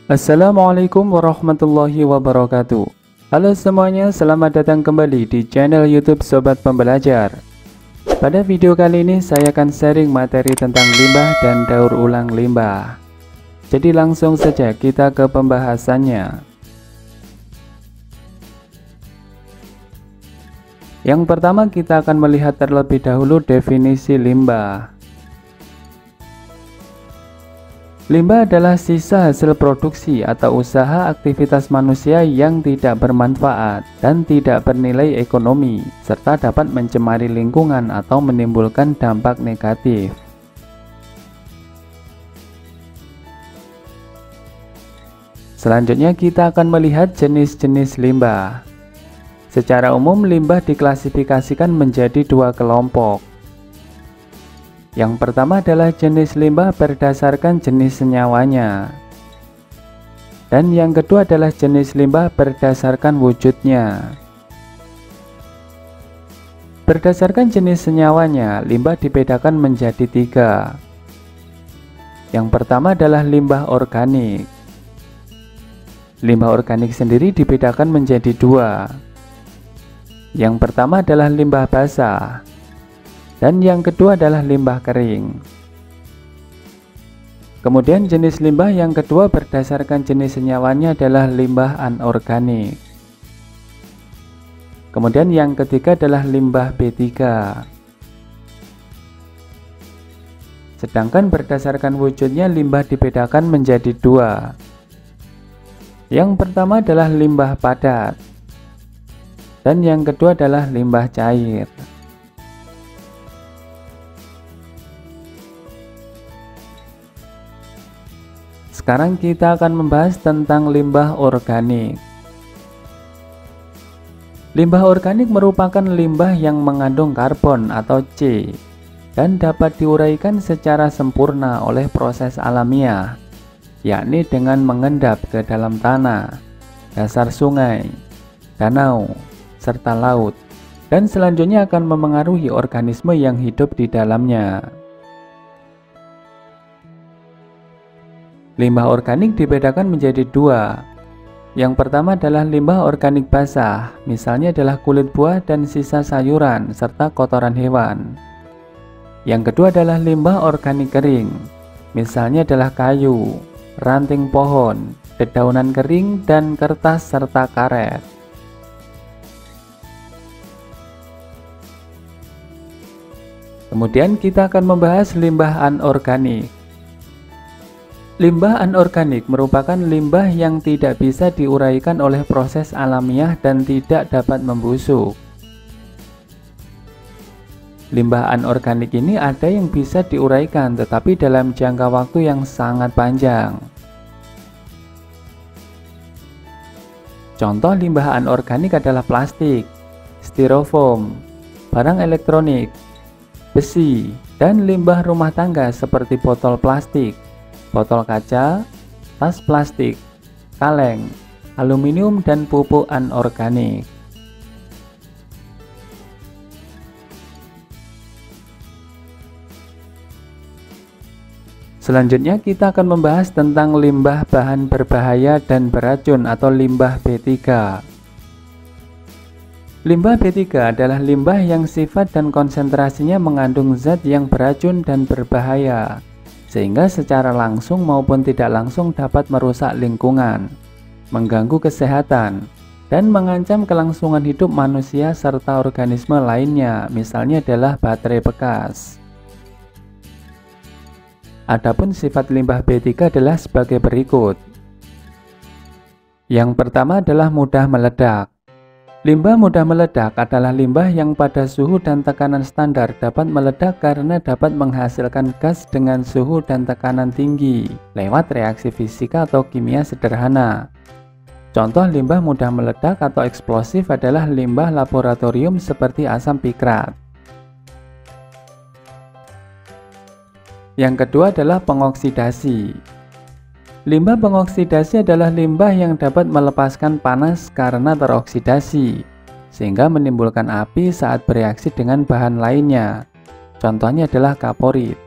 Assalamualaikum warahmatullahi wabarakatuh. Halo semuanya, selamat datang kembali di channel YouTube Sobat Pembelajar. Pada video kali ini saya akan sharing materi tentang limbah dan daur ulang limbah. Jadi langsung saja kita ke pembahasannya. Yang pertama kita akan melihat terlebih dahulu definisi limbah. Limbah adalah sisa hasil produksi atau usaha aktivitas manusia yang tidak bermanfaat dan tidak bernilai ekonomi, serta dapat mencemari lingkungan atau menimbulkan dampak negatif. Selanjutnya kita akan melihat jenis-jenis limbah. Secara umum limbah diklasifikasikan menjadi dua kelompok. Yang pertama adalah jenis limbah berdasarkan jenis senyawanya. Dan yang kedua adalah jenis limbah berdasarkan wujudnya. Berdasarkan jenis senyawanya, limbah dibedakan menjadi tiga. Yang pertama adalah limbah organik. Limbah organik sendiri dibedakan menjadi dua. Yang pertama adalah limbah basah. Dan yang kedua adalah limbah kering. Kemudian jenis limbah yang kedua berdasarkan jenis senyawanya adalah limbah anorganik. Kemudian yang ketiga adalah limbah B3. Sedangkan berdasarkan wujudnya limbah dibedakan menjadi dua. Yang pertama adalah limbah padat. Dan yang kedua adalah limbah cair. Sekarang kita akan membahas tentang limbah organik. Limbah organik merupakan limbah yang mengandung karbon atau C dan dapat diuraikan secara sempurna oleh proses alamiah, yakni dengan mengendap ke dalam tanah, dasar sungai, danau, serta laut, dan selanjutnya akan memengaruhi organisme yang hidup di dalamnya. Limbah organik dibedakan menjadi dua. Yang pertama adalah limbah organik basah, misalnya adalah kulit buah dan sisa sayuran, serta kotoran hewan. Yang kedua adalah limbah organik kering, misalnya adalah kayu, ranting pohon, dedaunan kering, dan kertas serta karet. Kemudian kita akan membahas limbah anorganik. Limbah anorganik merupakan limbah yang tidak bisa diuraikan oleh proses alamiah dan tidak dapat membusuk. Limbah anorganik ini ada yang bisa diuraikan tetapi dalam jangka waktu yang sangat panjang. Contoh limbah anorganik adalah plastik, styrofoam, barang elektronik, besi, dan limbah rumah tangga seperti botol plastik, botol kaca, tas plastik, kaleng, aluminium, dan pupuk anorganik. Selanjutnya kita akan membahas tentang limbah bahan berbahaya dan beracun atau limbah B3. Limbah B3 adalah limbah yang sifat dan konsentrasinya mengandung zat yang beracun dan berbahaya, sehingga secara langsung maupun tidak langsung dapat merusak lingkungan, mengganggu kesehatan, dan mengancam kelangsungan hidup manusia serta organisme lainnya, misalnya adalah baterai bekas. Adapun sifat limbah B3 adalah sebagai berikut. Yang pertama adalah mudah meledak. Limbah mudah meledak adalah limbah yang pada suhu dan tekanan standar dapat meledak karena dapat menghasilkan gas dengan suhu dan tekanan tinggi lewat reaksi fisika atau kimia sederhana. Contoh limbah mudah meledak atau eksplosif adalah limbah laboratorium seperti asam pikrat. Yang kedua adalah pengoksidasi. Limbah pengoksidasi adalah limbah yang dapat melepaskan panas karena teroksidasi, sehingga menimbulkan api saat bereaksi dengan bahan lainnya. Contohnya adalah kaporit.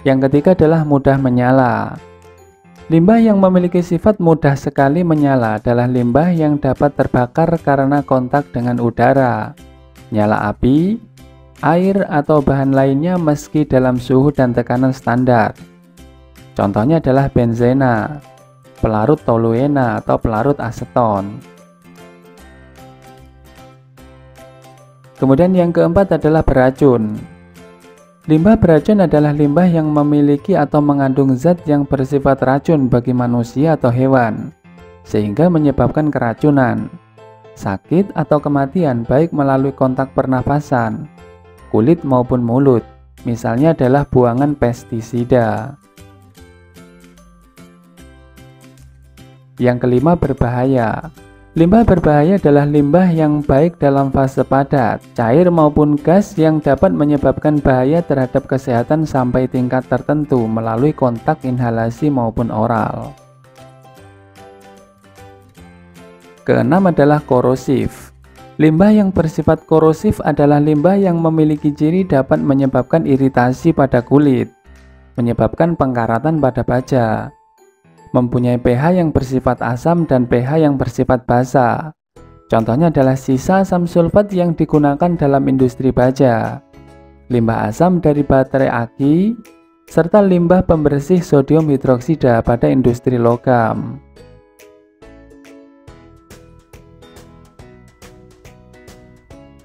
Yang ketiga adalah mudah menyala. Limbah yang memiliki sifat mudah sekali menyala adalah limbah yang dapat terbakar karena kontak dengan udara, nyala api, air, atau bahan lainnya meski dalam suhu dan tekanan standar. Contohnya adalah benzena, pelarut toluena atau pelarut aseton. Kemudian yang keempat adalah beracun. Limbah beracun adalah limbah yang memiliki atau mengandung zat yang bersifat racun bagi manusia atau hewan, sehingga menyebabkan keracunan, sakit, atau kematian baik melalui kontak pernafasan, kulit maupun mulut. Misalnya adalah buangan pestisida. Yang kelima, berbahaya. Limbah berbahaya adalah limbah yang baik dalam fase padat, cair maupun gas yang dapat menyebabkan bahaya terhadap kesehatan sampai tingkat tertentu melalui kontak inhalasi maupun oral. Keenam adalah korosif. Limbah yang bersifat korosif adalah limbah yang memiliki ciri dapat menyebabkan iritasi pada kulit, menyebabkan pengkaratan pada baja, mempunyai pH yang bersifat asam dan pH yang bersifat basa. Contohnya adalah sisa asam sulfat yang digunakan dalam industri baja, limbah asam dari baterai aki, serta limbah pembersih sodium hidroksida pada industri logam.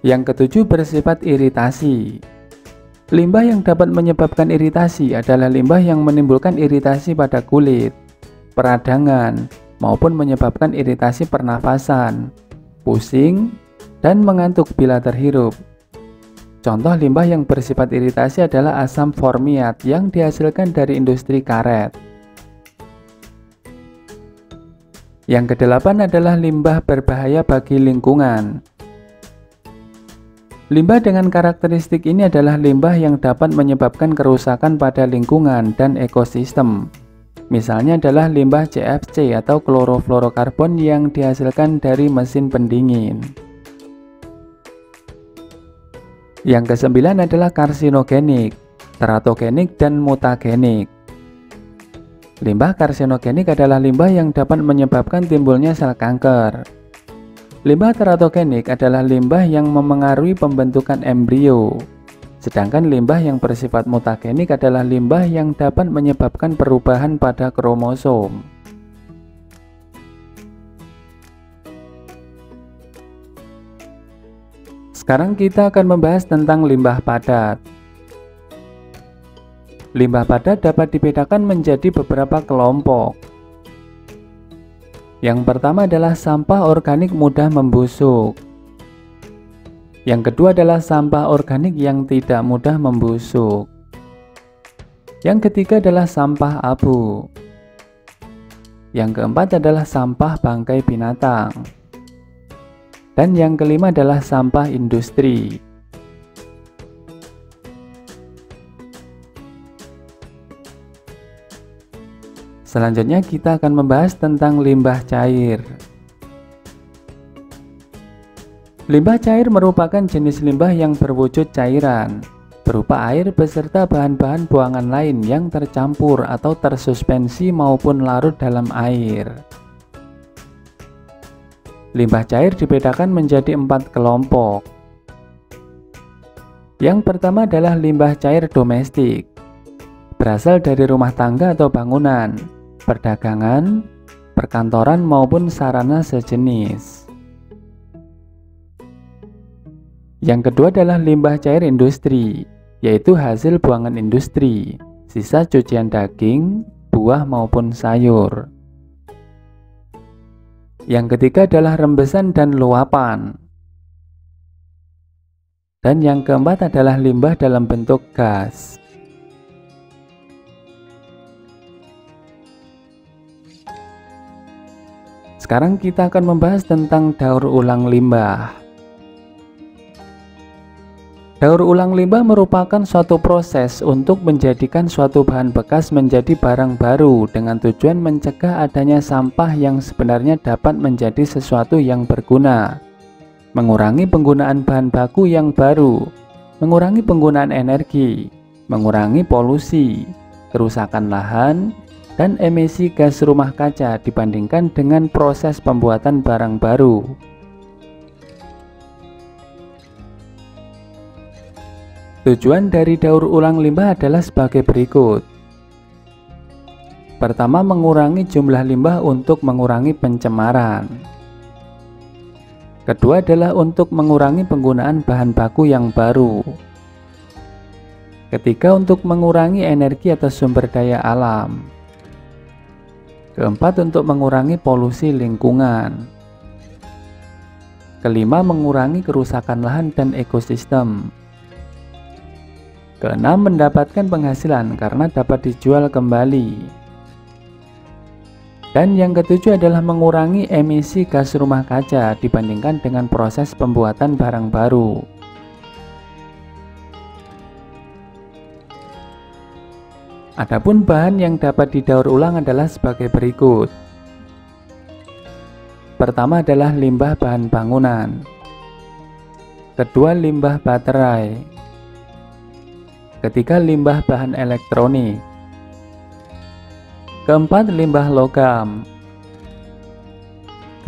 Yang ketujuh, bersifat iritasi. Limbah yang dapat menyebabkan iritasi adalah limbah yang menimbulkan iritasi pada kulit, peradangan, maupun menyebabkan iritasi pernafasan, pusing, dan mengantuk bila terhirup. Contoh limbah yang bersifat iritasi adalah asam formiat yang dihasilkan dari industri karet. Yang kedelapan adalah limbah berbahaya bagi lingkungan. Limbah dengan karakteristik ini adalah limbah yang dapat menyebabkan kerusakan pada lingkungan dan ekosistem. Misalnya adalah limbah CFC atau klorofluorokarbon yang dihasilkan dari mesin pendingin. Yang kesembilan adalah karsinogenik, teratogenik, dan mutagenik. Limbah karsinogenik adalah limbah yang dapat menyebabkan timbulnya sel kanker. Limbah teratogenik adalah limbah yang memengaruhi pembentukan embrio. Sedangkan limbah yang bersifat mutagenik adalah limbah yang dapat menyebabkan perubahan pada kromosom. Sekarang kita akan membahas tentang limbah padat. Limbah padat dapat dibedakan menjadi beberapa kelompok. Yang pertama adalah sampah organik mudah membusuk. Yang kedua adalah sampah organik yang tidak mudah membusuk. Yang ketiga adalah sampah abu. Yang keempat adalah sampah bangkai binatang. Dan yang kelima adalah sampah industri. Selanjutnya kita akan membahas tentang limbah cair. Limbah cair merupakan jenis limbah yang berwujud cairan, berupa air beserta bahan-bahan buangan lain yang tercampur atau tersuspensi maupun larut dalam air. Limbah cair dibedakan menjadi 4 kelompok. Yang pertama adalah limbah cair domestik, berasal dari rumah tangga atau bangunan, perdagangan, perkantoran maupun sarana sejenis. Yang kedua adalah limbah cair industri, yaitu hasil buangan industri, sisa cucian daging, buah maupun sayur. Yang ketiga adalah rembesan dan luapan. Dan yang keempat adalah limbah dalam bentuk gas. Sekarang kita akan membahas tentang daur ulang limbah. Daur ulang limbah merupakan suatu proses untuk menjadikan suatu bahan bekas menjadi barang baru dengan tujuan mencegah adanya sampah yang sebenarnya dapat menjadi sesuatu yang berguna, mengurangi penggunaan bahan baku yang baru, mengurangi penggunaan energi, mengurangi polusi, kerusakan lahan, dan emisi gas rumah kaca dibandingkan dengan proses pembuatan barang baru. Tujuan dari daur ulang limbah adalah sebagai berikut. Pertama, mengurangi jumlah limbah untuk mengurangi pencemaran. Kedua adalah untuk mengurangi penggunaan bahan baku yang baru. Ketiga, untuk mengurangi energi atau sumber daya alam. Keempat, untuk mengurangi polusi lingkungan. Kelima, mengurangi kerusakan lahan dan ekosistem. Keenam, mendapatkan penghasilan karena dapat dijual kembali. Dan yang ketujuh adalah mengurangi emisi gas rumah kaca dibandingkan dengan proses pembuatan barang baru. Adapun bahan yang dapat didaur ulang adalah sebagai berikut. Pertama adalah limbah bahan bangunan. Kedua, limbah baterai. Ketiga, limbah bahan elektronik. Keempat, limbah logam.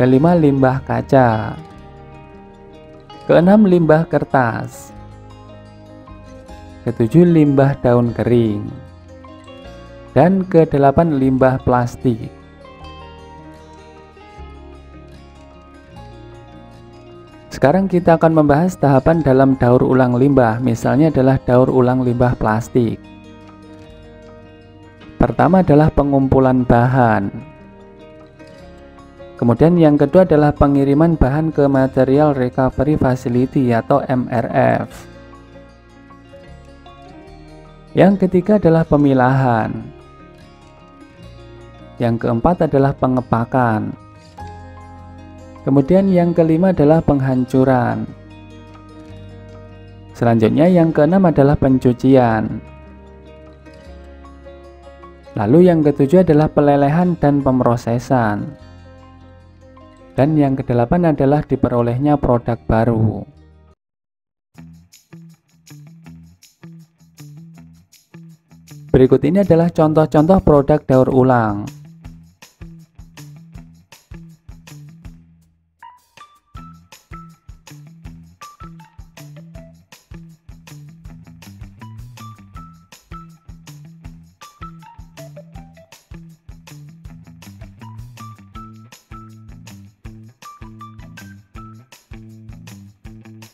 Kelima, limbah kaca. Keenam, limbah kertas. Ketujuh, limbah daun kering. Dan kedelapan, limbah plastik. Sekarang kita akan membahas tahapan dalam daur ulang limbah, misalnya adalah daur ulang limbah plastik. Pertama adalah pengumpulan bahan. Kemudian yang kedua adalah pengiriman bahan ke Material Recovery Facility atau MRF. Yang ketiga adalah pemilahan. Yang keempat adalah pengepakan. Kemudian yang kelima adalah penghancuran. Selanjutnya yang keenam adalah pencucian. Lalu yang ketujuh adalah pelelehan dan pemrosesan. Dan yang kedelapan adalah diperolehnya produk baru. Berikut ini adalah contoh-contoh produk daur ulang.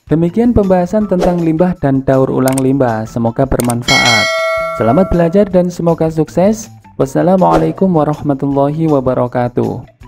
Demikian pembahasan tentang limbah dan daur ulang limbah. Semoga bermanfaat. Selamat belajar dan semoga sukses. Wassalamualaikum warahmatullahi wabarakatuh.